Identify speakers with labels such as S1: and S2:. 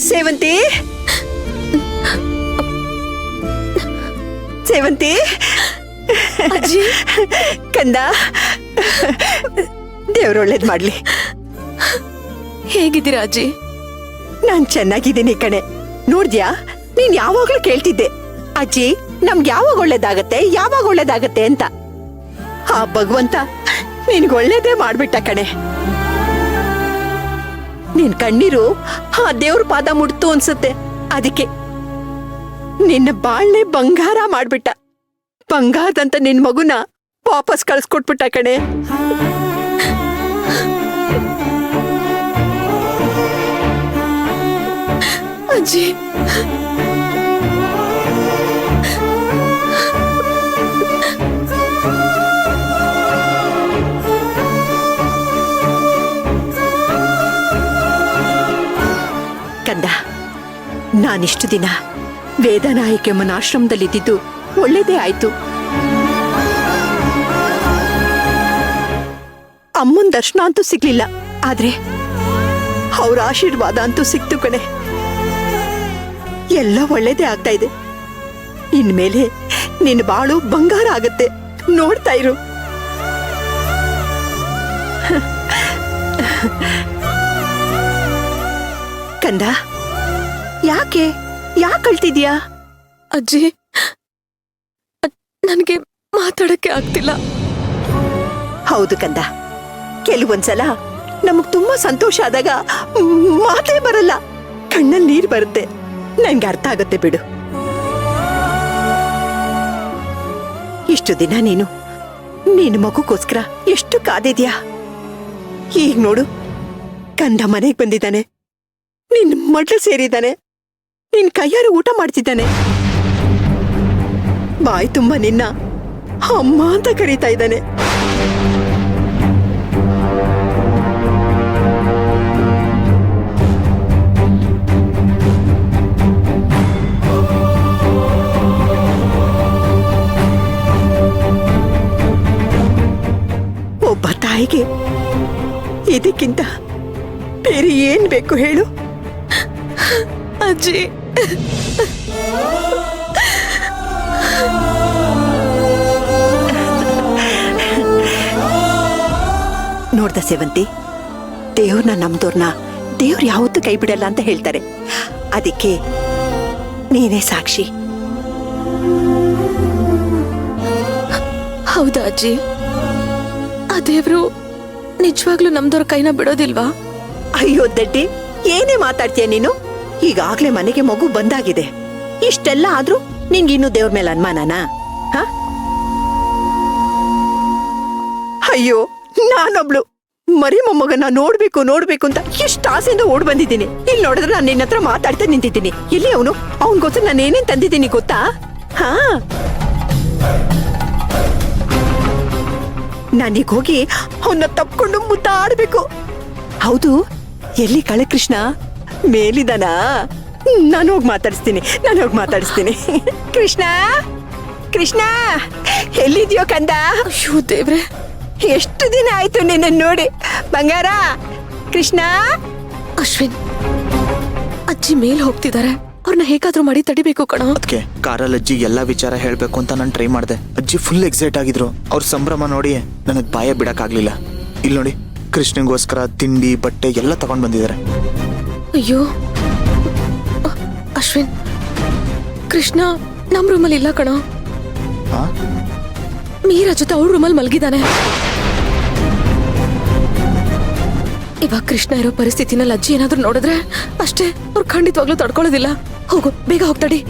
S1: ಸೇವಂತಿ ಸೇವಂತಿ
S2: ಅಜ್ಜಿ
S1: ಕಂದ, ದೇವ್ರ ಒಳ್ಳೇದ್ ಮಾಡ್ಲಿ.
S2: ಹೇಗಿದ್ದೀರಾ ಅಜ್ಜಿ?
S1: ನಾನ್ ಚೆನ್ನಾಗಿದ್ದೀನಿ ಕಣೆ. ನೋಡ್ದ್ಯಾ, ನೀನ್ ಯಾವಾಗ್ಲೂ ಕೇಳ್ತಿದ್ದೆ, ಅಜ್ಜಿ ನಮ್ಗೆ ಯಾವಾಗ ಒಳ್ಳೇದಾಗತ್ತೆ ಅಂತ. ಆ ಭಗವಂತ ನಿನ್ಗೆ ಒಳ್ಳೇದೇ ಮಾಡ್ಬಿಟ್ಟ ಕಣೆ. ನಿನ್ ಕಣ್ಣೀರು ಆ ದೇವ್ರ ಪಾದ ಮುಟ್ತು ಅನ್ಸುತ್ತೆ. ಅದಕ್ಕೆ ನಿನ್ನ ಬಾಳ್ನೆ ಬಂಗಾರ ಮಾಡ್ಬಿಟ್ಟ. ಬಂಗಾರದಂತ ನಿನ್ ಮಗುನ ವಾಪಸ್ ಕಳ್ಸ್ಕೊಟ್ಬಿಟ್ಟ ಕಣೆ.
S2: ಅಜ್ಜಿ,
S1: ಕಂದ, ನಾನಿಷ್ಟು ದಿನ ವೇದನಾಯಕಮ್ಮನ ಆಶ್ರಮದಲ್ಲಿದ್ದು ಒಳ್ಳೇದೇ ಆಯ್ತು. ಅಮ್ಮನ್ ದರ್ಶನ ಅಂತೂ ಸಿಗ್ಲಿಲ್ಲ, ಆದ್ರೆ ಅವ್ರ ಆಶೀರ್ವಾದ ಅಂತೂ ಸಿಕ್ತು ಕಣೆ. ಎಲ್ಲ ಒಳ್ಳೇದೇ ಆಗ್ತಾ ಇದೆ. ಇನ್ಮೇಲೆ ನಿನ್ ಬಾಳು ಬಂಗಾರ ಆಗತ್ತೆ, ನೋಡ್ತಾ ಇರು. ಕಂದ, ಯಾಕೆ ಅಳ್ತಿದ್ಯಾ?
S2: ಅಜ್ಜಿ, ನನಗೆ ಮಾತಾಡಕ್ಕೆ ಆಗ್ತಿಲ್ಲ.
S1: ಹೌದು ಕಂದ, ಕೆಲವೊಂದ್ಸಲ ನಮಗ್ ತುಂಬಾ ಸಂತೋಷ ಆದಾಗ ಮಾತೇ ಬರಲ್ಲ, ಕಣ್ಣಲ್ಲಿ ನೀರ್ ಬರುತ್ತೆ. ನನ್ಗೆ ಅರ್ಥ ಆಗತ್ತೆ ಬಿಡು. ಇಷ್ಟು ದಿನ ನೀನು ಮಗುಗೋಸ್ಕರ ಎಷ್ಟು ಕಾದಿದ್ಯಾ. ಈಗ ನೋಡು, ಕಂದ ಮನೆಗ್ ಬಂದಿದ್ದಾನೆ, ನಿನ್ ಮಡ್ಲು ಸೇರಿದ್ದಾನೆ, ನಿನ್ ಕೈಯಾರು ಊಟ ಮಾಡ್ತಿದ್ದಾನೆ, ಬಾಯಿ ತುಂಬಾ ನಿನ್ನ ಅಮ್ಮ ಅಂತ ಕರೀತಾ ಇದ್ದಾನೆ. ಒಬ್ಬ ತಾಯಿಗೆ ಇದಕ್ಕಿಂತ ಬೇರೆ ಏನ್ ಬೇಕು ಹೇಳು?
S2: ಅಜ್ಜಿ,
S1: ನೋಡ್ದ ಸೇವಂತಿ, ದೇವ್ರನ್ನ ನಮ್ದೋರ್ನ ದೇವ್ರು ಯಾವತ್ತೂ ಕೈ ಬಿಡಲ್ಲ ಅಂತ ಹೇಳ್ತಾರೆ. ಅದಕ್ಕೆ ನೀನೇ ಸಾಕ್ಷಿ.
S2: ಹೌದಾ ಅಜ್ಜಿ? ಆ ದೇವ್ರು ನಿಜವಾಗ್ಲೂ ನಮ್ದವ್ರ ಕೈನ ಬಿಡೋದಿಲ್ವಾ?
S1: ಅಯ್ಯೋ ದಡ್ಡಿ, ಏನೇ ಮಾತಾಡ್ತೀಯ ನೀನು? ಈಗಾಗ್ಲೇ ಮನೆಗೆ ಮಗು ಬಂದಾಗಿದೆ. ಇಷ್ಟೆಲ್ಲ ಆದ್ರೂ ನಿನ್ಗಿನ್ನೂ ದೇವ್ರ ಮೇಲೆ ಅನುಮಾನನಾ? ಅಯ್ಯೋ, ನಾನೊಬ್ಳು ಮರಿ ಮೊಮ್ಮಗನ್ನ ನೋಡ್ಬೇಕು ಅಂತ ಎಷ್ಟು ಆಸೆಯಿಂದ ಓಡ್ ಬಂದಿದ್ದೀನಿ. ಇಲ್ಲಿ ನೋಡಿದ್ರೆ ನಾನು ನಿನ್ನ ಹತ್ರ ಮಾತಾಡ್ತಾ ನಿಂತಿದ್ದೀನಿ. ಎಲ್ಲಿ ಅವನ್ಗೋಸ್ಕರ ನಾನು ಏನೇನ್ ತಂದಿದ್ದೀನಿ ಗೊತ್ತಾ? ನಾನೀಗ ಹೋಗಿ ಅವನ್ನ ತಪ್ಕೊಂಡು ಮುದ್ದಾಡ್ಬೇಕು. ಹೌದು, ಎಲ್ಲಿ ಕೃಷ್ಣ ಮೇಲಿದಾನಾ? ನಾನು ಹೋಗಿ ಮಾತಾಡಿಸ್ತೀನಿ. ಕೃಷ್ಣ ಎಲ್ಲಿದ್ಯೋ ಕಂದ?
S2: ಅಯ್ಯೋ ದೇವ್ರೆ,
S1: ಎಷ್ಟು ದಿನ ಆಯ್ತು ನಿನ್ನ ನೋಡಿ. ಬಂಗಾರ, ಕೃಷ್ಣ.
S2: ಅಶ್ವಿನ್, ಅಜ್ಜಿ ಮೇಲ್ ಹೋಗ್ತಿದ್ದಾರೆ, ಅವ್ರನ್ನ ಹೇಗಾದ್ರೂ ಮಾಡಿ ತಡಿಬೇಕು ಕಣ.
S3: ಅದಕ್ಕೆ ಕಾರಲ್ಲಿ ಅಜ್ಜಿ ಎಲ್ಲಾ ವಿಚಾರ ಹೇಳ್ಬೇಕು ಅಂತ ನಾನು ಟ್ರೈ ಮಾಡಿದೆ. ಅಜ್ಜಿ ಫುಲ್ ಎಕ್ಸೈಟ್ ಆಗಿದ್ರು. ಅವ್ರ ಸಂಭ್ರಮ ನೋಡಿ ನನಗ್ ಬಾಯ ಬಿಡಕ್ಕಾಗ್ಲಿಲ್ಲ. ಇಲ್ಲಿ ನೋಡಿ, ಕೃಷ್ಣಗೋಸ್ಕರ ತಿಂಡಿ ಬಟ್ಟೆ ಎಲ್ಲ ತಗೊಂಡ್ ಬಂದಿದ್ದಾರೆ.
S2: ಅಯ್ಯೋ ಅಶ್ವಿನ್, ಕೃಷ್ಣ ನಮ್ ರೂಮಲ್ಲಿ ಇಲ್ಲ ಕಣ. ಮೀರಾ ಜೊತೆ ಅವ್ರ ರೂಮಲ್ಲಿ ಮಲಗಿದಾನೆ. ಇವಾಗ ಕೃಷ್ಣ ಇರೋ ಪರಿಸ್ಥಿತಿನಲ್ಲಿ ಅಜ್ಜಿ ಏನಾದ್ರೂ ನೋಡಿದ್ರೆ ಅಷ್ಟೇ, ಅವ್ರು ಖಂಡಿತವಾಗ್ಲೂ ತಡ್ಕೊಳ್ಳೋದಿಲ್ಲ. ಹೋಗು, ಬೇಗ ಹೋಗ್ತಾಡಿ.